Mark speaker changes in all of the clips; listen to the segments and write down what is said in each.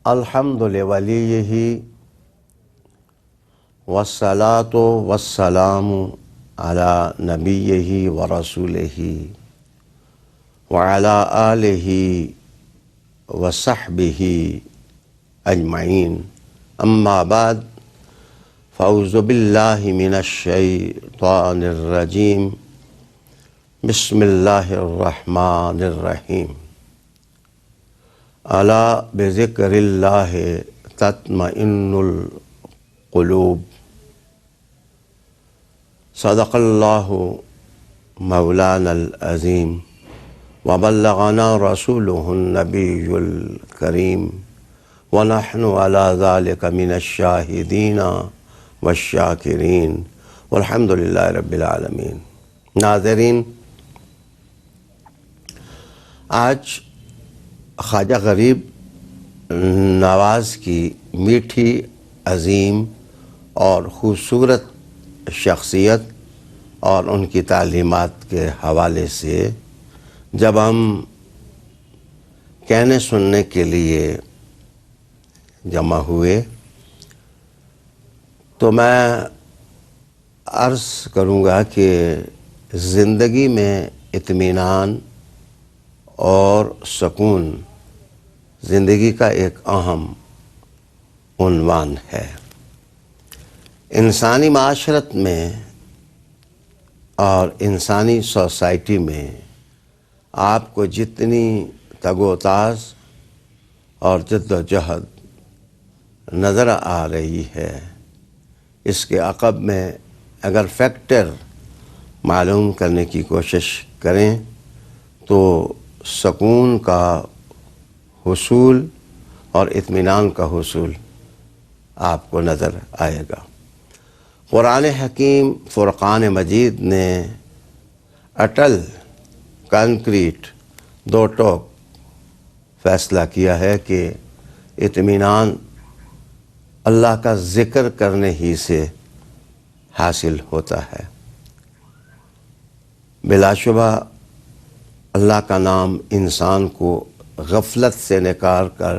Speaker 1: الحمد لولیہ والصلاة والسلام علی نبیہ ورسولہ وعلی آلہ وصحبہ اجمعین، اما بعد فاعوذ باللہ من الشیطان الرجیم، بسم اللہ الرحمن الرحیم۔ الا بذکر اللہ تطمئن القلوب، صدق اللہ مولانا العظیم وبلغنا رسولہ النبی الکریم ونحن علی ذلک من الشاہدین والشاکرین والحمد للہ رب العالمین۔ ناظرین، آج خواجہ غریب نواز کی میٹھی، عظیم اور خوبصورت شخصیت اور ان کی تعلیمات کے حوالے سے جب ہم کہنے سننے کے لیے جمع ہوئے تو میں عرض کروں گا کہ زندگی میں اطمینان اور سکون زندگی کا ایک اہم عنوان ہے۔ انسانی معاشرت میں اور انسانی سوسائٹی میں آپ کو جتنی تگ و تاز اور جد و جہد نظر آ رہی ہے، اس کے عقب میں اگر فیکٹر معلوم کرنے کی کوشش کریں تو سکون کا حصول اور اطمینان کا حصول آپ کو نظر آئے گا۔ قرآن حکیم فرقان مجید نے اٹل کانکریٹ دو ٹوک فیصلہ کیا ہے کہ اطمینان اللہ کا ذکر کرنے ہی سے حاصل ہوتا ہے۔ بلا شبہ اللہ کا نام انسان کو غفلت سے نکال کر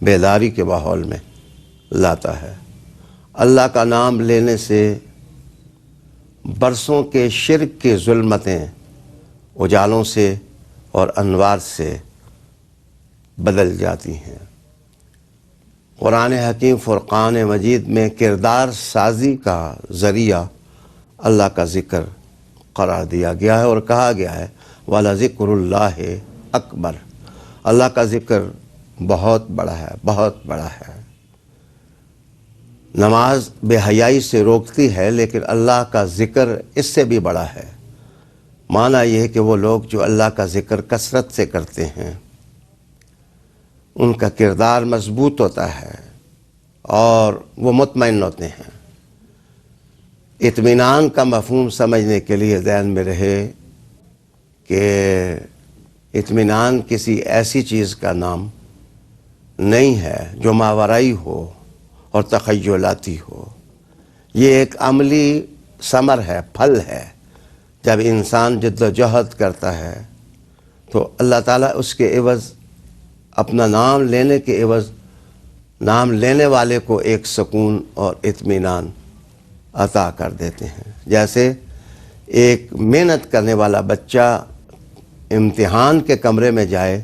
Speaker 1: بیداری کے ماحول میں لاتا ہے۔ اللہ کا نام لینے سے برسوں کے شرک کی ظلمتیں اجالوں سے اور انوار سے بدل جاتی ہیں۔ قرآن حکیم فرقان مجید میں کردار سازی کا ذریعہ اللہ کا ذکر قرار دیا گیا ہے اور کہا گیا ہے وَلَذِكْرُ اللَّهِ اکبر، اللہ کا ذکر بہت بڑا ہے، بہت بڑا ہے۔ نماز بے حیائی سے روکتی ہے لیکن اللہ کا ذکر اس سے بھی بڑا ہے۔ معنی یہ ہے کہ وہ لوگ جو اللہ کا ذکر کثرت سے کرتے ہیں ان کا کردار مضبوط ہوتا ہے اور وہ مطمئن ہوتے ہیں۔ اطمینان کا مفہوم سمجھنے کے لیے ذہن میں رہے کہ اطمینان کسی ایسی چیز کا نام نہیں ہے جو ماورائی ہو اور تخیلاتی ہو۔ یہ ایک عملی ثمر ہے، پھل ہے۔ جب انسان جد و جہد کرتا ہے تو اللہ تعالیٰ اس کے عوض اپنا نام لینے کے عوض نام لینے والے کو ایک سکون اور اطمینان عطا کر دیتے ہیں۔ جیسے ایک محنت کرنے والا بچہ امتحان کے کمرے میں جائے،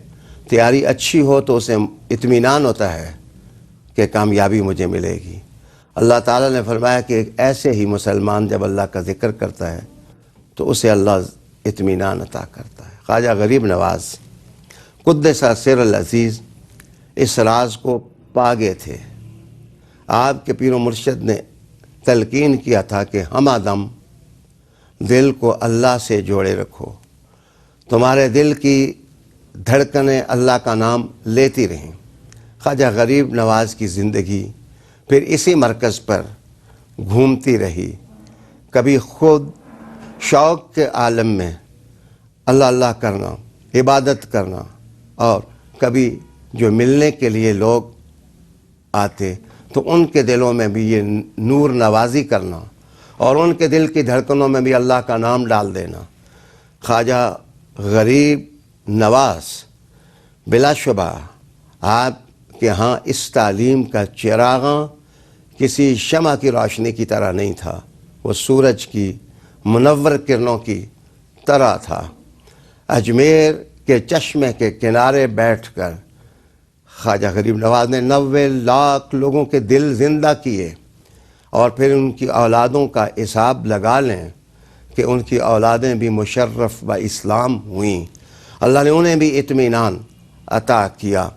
Speaker 1: تیاری اچھی ہو تو اسے اطمینان ہوتا ہے کہ کامیابی مجھے ملے گی۔ اللہ تعالیٰ نے فرمایا کہ ایک ایسے ہی مسلمان جب اللہ کا ذکر کرتا ہے تو اسے اللہ اطمینان عطا کرتا ہے۔ خواجہ غریب نواز قدس سر العزیز اس راز کو پا گئے تھے۔ آپ کے پیر و مرشد نے تلقین کیا تھا کہ ہم آدم دل کو اللہ سے جوڑے رکھو، تمہارے دل کی دھڑکنیں اللہ کا نام لیتی رہیں۔ خواجہ غریب نواز کی زندگی پھر اسی مرکز پر گھومتی رہی، کبھی خود شوق کے عالم میں اللہ اللہ کرنا، عبادت کرنا، اور کبھی جو ملنے کے لیے لوگ آتے تو ان کے دلوں میں بھی یہ نور نوازی کرنا اور ان کے دل کی دھڑکنوں میں بھی اللہ کا نام ڈال دینا۔ خواجہ غریب نواز بلا شبہ آپ کہ ہاں اس تعلیم کا چراغاں کسی شمع کی روشنی کی طرح نہیں تھا، وہ سورج کی منور کرنوں کی طرح تھا۔ اجمیر کے چشمے کے کنارے بیٹھ کر خواجہ غریب نواز نے 90 لاکھ لوگوں کے دل زندہ کیے، اور پھر ان کی اولادوں کا حساب لگا لیں کہ ان کی اولادیں بھی مشرف و اسلام ہوئیں، اللہ نے انہیں بھی اطمینان عطا کیا۔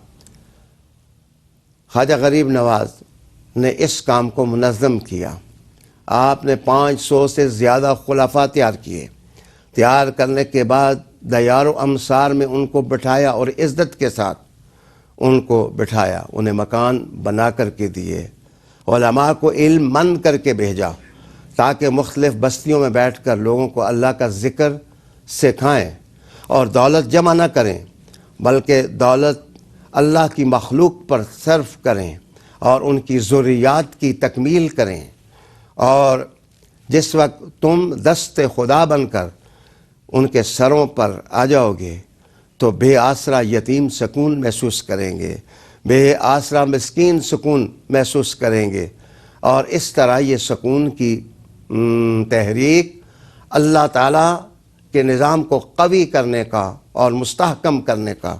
Speaker 1: خواجہ غریب نواز نے اس کام کو منظم کیا۔ آپ نے 500 سے زیادہ خلفاء تیار کیے۔ تیار کرنے کے بعد دیار و امصار میں ان کو بٹھایا اور عزت کے ساتھ ان کو بٹھایا، انہیں مکان بنا کر کے دیے، علماء کو علم مند کر کے بھیجا تاکہ مختلف بستیوں میں بیٹھ کر لوگوں کو اللہ کا ذکر سکھائیں اور دولت جمع نہ کریں بلکہ دولت اللہ کی مخلوق پر صرف کریں اور ان کی ضروریات کی تکمیل کریں۔ اور جس وقت تم دست خدا بن کر ان کے سروں پر آ جاؤ گے تو بے آسرا یتیم سکون محسوس کریں گے، بے آسرا مسکین سکون محسوس کریں گے، اور اس طرح یہ سکون کی تحریک اللہ تعالیٰ کے نظام کو قوی کرنے کا اور مستحکم کرنے کا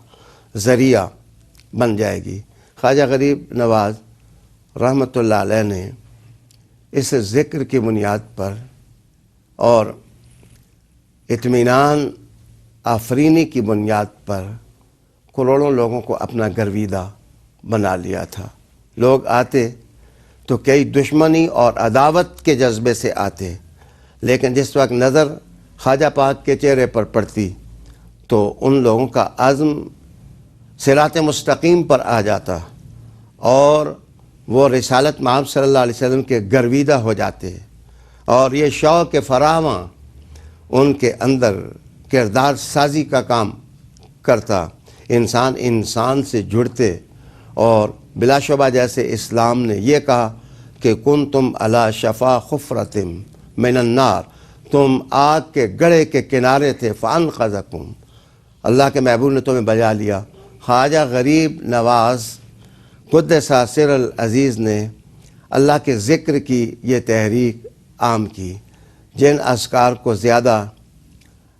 Speaker 1: ذریعہ بن جائے گی۔ خواجہ غریب نواز رحمۃ اللہ علیہ نے اس ذکر کی بنیاد پر اور اطمینان آفرینی کی بنیاد پر کروڑوں لوگوں کو اپنا گرویدہ بنا لیا تھا۔ لوگ آتے تو کئی دشمنی اور عداوت کے جذبے سے آتے، لیکن جس وقت نظر خواجہ پاک کے چہرے پر پڑتی تو ان لوگوں کا عزم صراط مستقیم پر آ جاتا اور وہ رسالت مآب صلی اللہ علیہ وسلم کے گرویدہ ہو جاتے، اور یہ شوق فراواں ان کے اندر کردار سازی کا کام کرتا، انسان سے جڑتے، اور بلا شبہ جیسے اسلام نے یہ کہا کہ کنتم علی شفا حفرۃ من النار، تم آگ کے گڑھے کے کنارے تھے، فانقذکم، اللہ کے محبوب نے تمہیں بچا لیا۔ خواجہ غریب نواز قدس سر العزیز نے اللہ کے ذکر کی یہ تحریک عام کی۔ جن اذکار کو زیادہ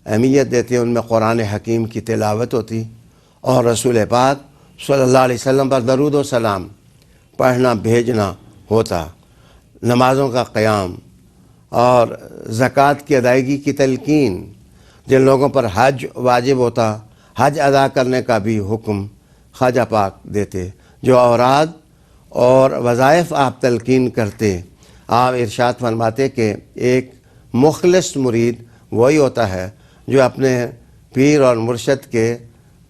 Speaker 1: اہمیت دیتے ان میں قرآن حکیم کی تلاوت ہوتی اور رسول پاک صلی اللہ علیہ وسلم پر درود و سلام پڑھنا بھیجنا ہوتا، نمازوں کا قیام اور زکوٰۃ کی ادائیگی کی تلقین، جن لوگوں پر حج واجب ہوتا حج ادا کرنے کا بھی حکم خواجہ پاک دیتے، جو اوراد اور وظائف آپ تلقین کرتے۔ آپ ارشاد فرماتے کہ ایک مخلص مرید وہی ہوتا ہے جو اپنے پیر اور مرشد کے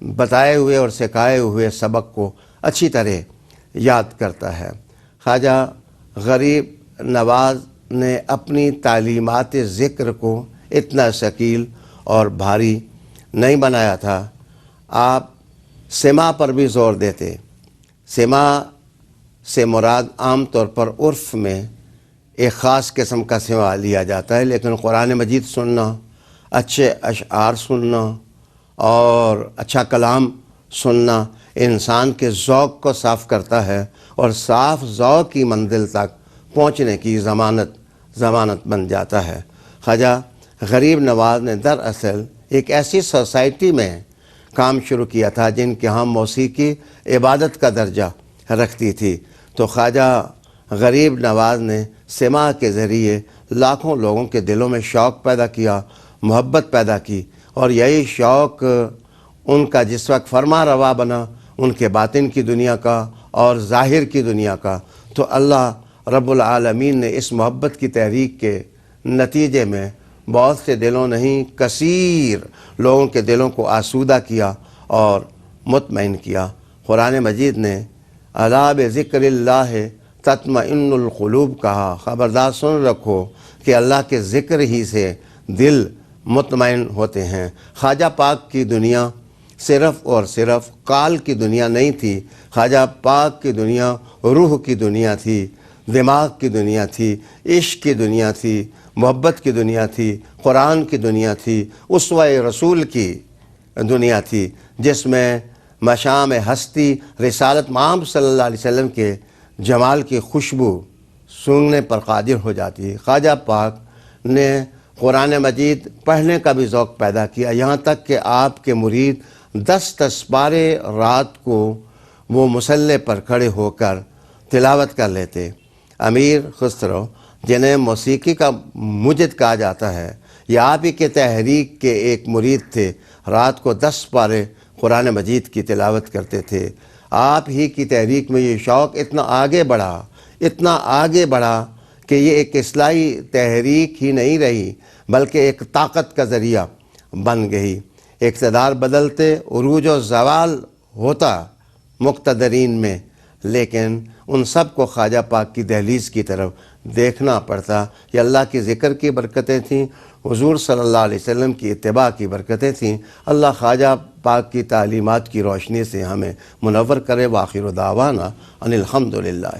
Speaker 1: بتائے ہوئے اور سکھائے ہوئے سبق کو اچھی طرح یاد کرتا ہے۔ خواجہ غریب نواز نے اپنی تعلیمات ذکر کو اتنا ثقیل اور بھاری نہیں بنایا تھا، آپ سما پر بھی زور دیتے۔ سما سے مراد عام طور پر عرف میں ایک خاص قسم کا سما لیا جاتا ہے، لیکن قرآن مجید سننا، اچھے اشعار سننا اور اچھا کلام سننا انسان کے ذوق کو صاف کرتا ہے اور صاف ذوق کی منزل تک پہنچنے کی ضمانت بن جاتا ہے۔ خواجہ غریب نواز نے دراصل ایک ایسی سوسائٹی میں کام شروع کیا تھا جن کے ہاں موسیقی عبادت کا درجہ رکھتی تھی، تو خواجہ غریب نواز نے سما کے ذریعے لاکھوں لوگوں کے دلوں میں شوق پیدا کیا، محبت پیدا کی، اور یہی شوق ان کا جس وقت فرما روا بنا ان کے باطن کی دنیا کا اور ظاہر کی دنیا کا، تو اللہ رب العالمین نے اس محبت کی تحریک کے نتیجے میں بہت سے دلوں نہیں کثیر لوگوں کے دلوں کو آسودہ کیا اور مطمئن کیا۔ قرآن مجید نے الا بذکر اللہ تطمئن القلوب کہا، خبردار سن رکھو کہ اللہ کے ذکر ہی سے دل مطمئن ہوتے ہیں۔ خواجہ پاک کی دنیا صرف اور صرف قال کی دنیا نہیں تھی، خواجہ پاک کی دنیا روح کی دنیا تھی، دماغ کی دنیا تھی، عشق کی دنیا تھی، محبت کی دنیا تھی، قرآن کی دنیا تھی، اسوہ رسول کی دنیا تھی، جس میں مشام ہستی رسالت محمد صلی اللہ علیہ وسلم کے جمال کی خوشبو سونگھنے پر قادر ہو جاتی ہے۔ خواجہ پاک نے قرآن مجید پڑھنے کا بھی ذوق پیدا کیا، یہاں تک کہ آپ کے مرید 10 پارے رات کو وہ مصلے پر کھڑے ہو کر تلاوت کر لیتے۔ امیر خسرو، جنہیں موسیقی کا مجد کہا جاتا ہے، یہ آپ ہی کے تحریک کے ایک مرید تھے، رات کو 10 پارے قرآن مجید کی تلاوت کرتے تھے۔ آپ ہی کی تحریک میں یہ شوق اتنا آگے بڑھا کہ یہ ایک اصلاحی تحریک ہی نہیں رہی بلکہ ایک طاقت کا ذریعہ بن گئی۔ اقتدار بدلتے، عروج و زوال ہوتا مقتدرین میں، لیکن ان سب کو خواجہ پاک کی دہلیز کی طرف دیکھنا پڑتا۔ یہ اللہ کی ذکر کی برکتیں تھیں، حضور صلی اللہ علیہ وسلم کی اتباع کی برکتیں تھیں۔ اللہ خواجہ پاک کی تعلیمات کی روشنی سے ہمیں منور کرے۔ وآخر دعوانا ان الحمدللہ۔